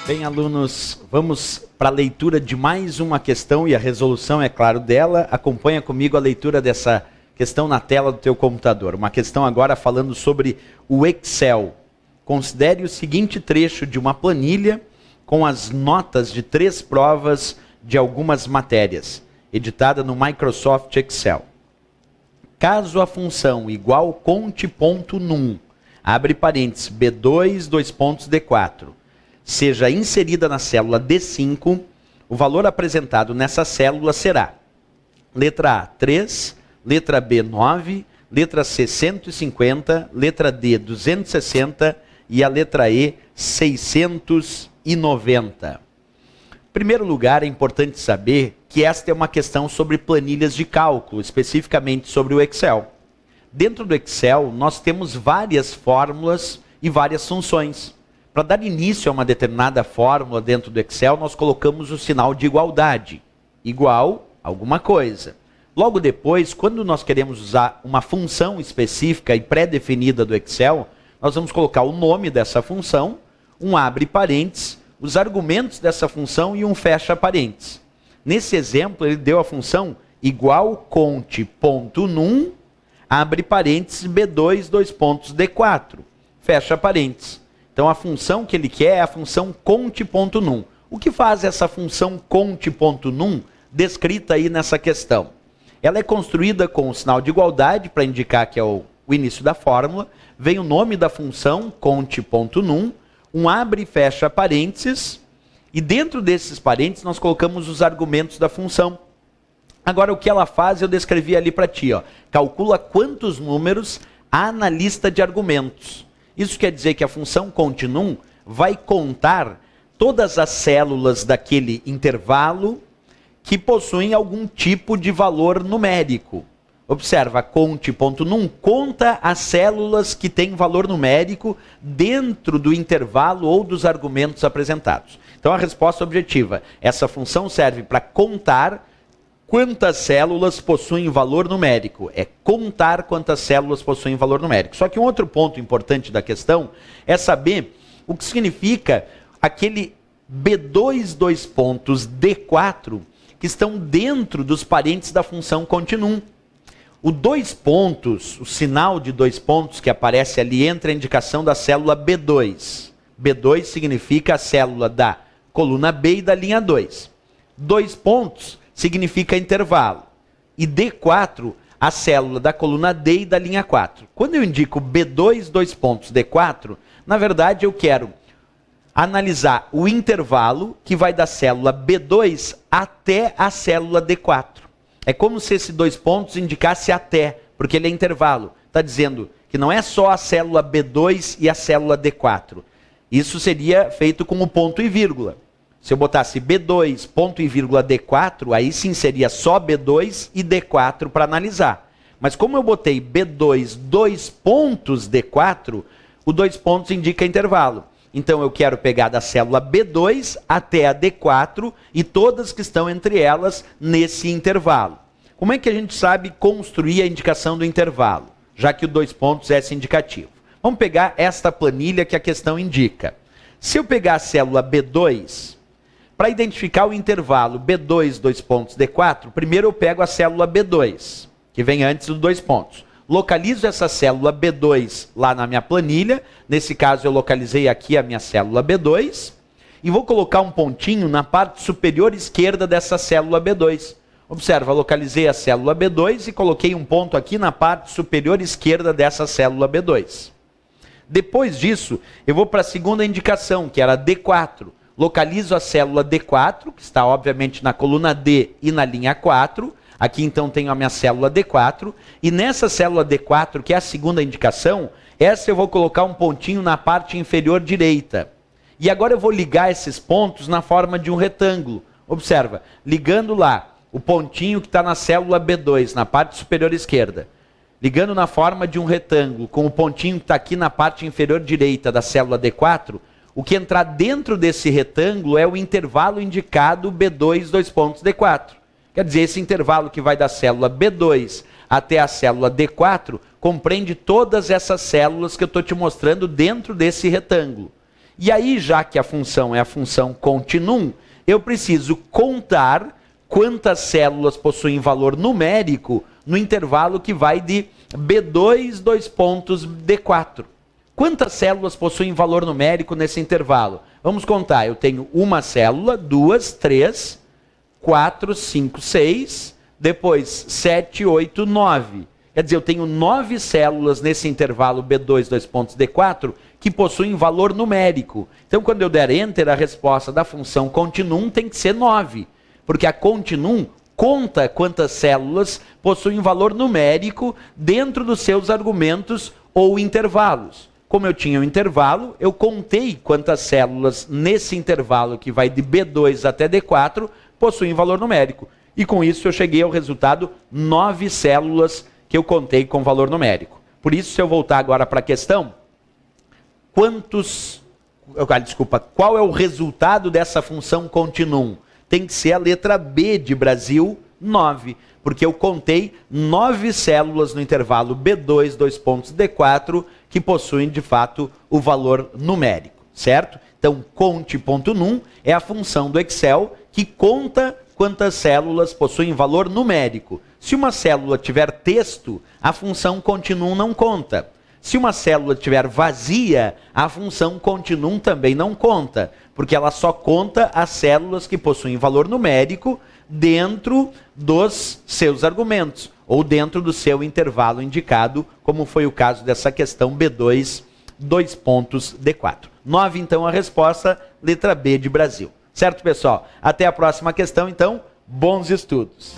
Bem, alunos, vamos para a leitura de mais uma questão e a resolução, é claro, dela. Acompanha comigo a leitura dessa questão na tela do teu computador. Uma questão agora falando sobre o Excel. Considere o seguinte trecho de uma planilha com as notas de 3 provas de algumas matérias, editada no Microsoft Excel. Caso a função igual conte.num, abre parênteses, B2, dois pontos, D4, seja inserida na célula D5, o valor apresentado nessa célula será letra A, 3, letra B, 9, letra C, 150, letra D, 260 e a letra E, 690. Em primeiro lugar, é importante saber que esta é uma questão sobre planilhas de cálculo, especificamente sobre o Excel. Dentro do Excel, nós temos várias fórmulas e várias funções. Para dar início a uma determinada fórmula dentro do Excel, nós colocamos o sinal de igualdade, igual a alguma coisa. Logo depois, quando nós queremos usar uma função específica e pré-definida do Excel, nós vamos colocar o nome dessa função, um abre parênteses, os argumentos dessa função e um fecha parênteses. Nesse exemplo, ele deu a função igual conte.num, abre parênteses, B2, dois pontos, D4, fecha parênteses. Então a função que ele quer é a função conte.num. O que faz essa função conte.num descrita aí nessa questão? Ela é construída com o sinal de igualdade para indicar que é o início da fórmula, vem o nome da função conte.num, um abre e fecha parênteses, e dentro desses parênteses nós colocamos os argumentos da função. Agora o que ela faz eu descrevi ali para ti, ó. Calcula quantos números há na lista de argumentos. Isso quer dizer que a função conte.num vai contar todas as células daquele intervalo que possuem algum tipo de valor numérico. Observa, conte.num conta as células que têm valor numérico dentro do intervalo ou dos argumentos apresentados. Então a resposta objetiva, essa função serve para contar quantas células possuem valor numérico. É contar quantas células possuem valor numérico. Só que um outro ponto importante da questão é saber o que significa aquele B2, dois pontos, D4, que estão dentro dos parênteses da função conte.num. O dois pontos, o sinal de dois pontos que aparece ali entra a indicação da célula B2. B2 significa a célula da coluna B e da linha 2. Dois pontos significa intervalo. E D4, a célula da coluna D e da linha 4. Quando eu indico B2, dois pontos, D4, na verdade eu quero analisar o intervalo que vai da célula B2 até a célula D4. É como se esse dois pontos indicasse até, porque ele é intervalo. Está dizendo que não é só a célula B2 e a célula D4. Isso seria feito com o ponto e vírgula. Se eu botasse B2, ponto e vírgula D4, aí sim seria só B2 e D4 para analisar. Mas como eu botei B2, dois pontos D4, o dois pontos indica intervalo. Então eu quero pegar da célula B2 até a D4 e todas que estão entre elas nesse intervalo. Como é que a gente sabe construir a indicação do intervalo? Já que o dois pontos é esse indicativo. Vamos pegar esta planilha que a questão indica. Se eu pegar a célula B2... para identificar o intervalo B2, dois pontos, D4, primeiro eu pego a célula B2, que vem antes dos dois pontos. Localizo essa célula B2 lá na minha planilha, nesse caso eu localizei aqui a minha célula B2, e vou colocar um pontinho na parte superior esquerda dessa célula B2. Observa, localizei a célula B2 e coloquei um ponto aqui na parte superior esquerda dessa célula B2. Depois disso, eu vou para a segunda indicação, que era D4. Localizo a célula D4, que está obviamente na coluna D e na linha 4. Aqui então tenho a minha célula D4. E nessa célula D4, que é a segunda indicação, essa eu vou colocar um pontinho na parte inferior direita. E agora eu vou ligar esses pontos na forma de um retângulo. Observa, ligando lá o pontinho que está na célula B2, na parte superior esquerda. Ligando na forma de um retângulo, com o pontinho que está aqui na parte inferior direita da célula D4, o que entrar dentro desse retângulo é o intervalo indicado B2, dois pontos, D4. Quer dizer, esse intervalo que vai da célula B2 até a célula D4 compreende todas essas células que eu estou te mostrando dentro desse retângulo. E aí, já que a função é a função continuum, eu preciso contar quantas células possuem valor numérico no intervalo que vai de B2, D4. Quantas células possuem valor numérico nesse intervalo? Vamos contar, eu tenho uma célula, 2, 3, 4, 5, 6, depois 7, 8, 9. Quer dizer, eu tenho 9 células nesse intervalo B2, D4, que possuem valor numérico. Então, quando eu der Enter, a resposta da função continuum tem que ser 9. Porque a continuum conta quantas células possuem valor numérico dentro dos seus argumentos ou intervalos. Como eu tinha um intervalo, eu contei quantas células nesse intervalo que vai de B2 até D4 possuem valor numérico. E com isso eu cheguei ao resultado 9 células que eu contei com valor numérico. Por isso, se eu voltar agora para a questão, qual é o resultado dessa função continuum? Tem que ser a letra B de Brasil, 9. Porque eu contei 9 células no intervalo B2, D4, que possuem, de fato, o valor numérico, certo? Então, conte.num é a função do Excel que conta quantas células possuem valor numérico. Se uma célula tiver texto, a função continuum não conta. Se uma célula tiver vazia, a função continuum também não conta, porque ela só conta as células que possuem valor numérico dentro dos seus argumentos, ou dentro do seu intervalo indicado, como foi o caso dessa questão B2, D4. 9, então, a resposta, letra B de Brasil. Certo, pessoal? Até a próxima questão, então. Bons estudos!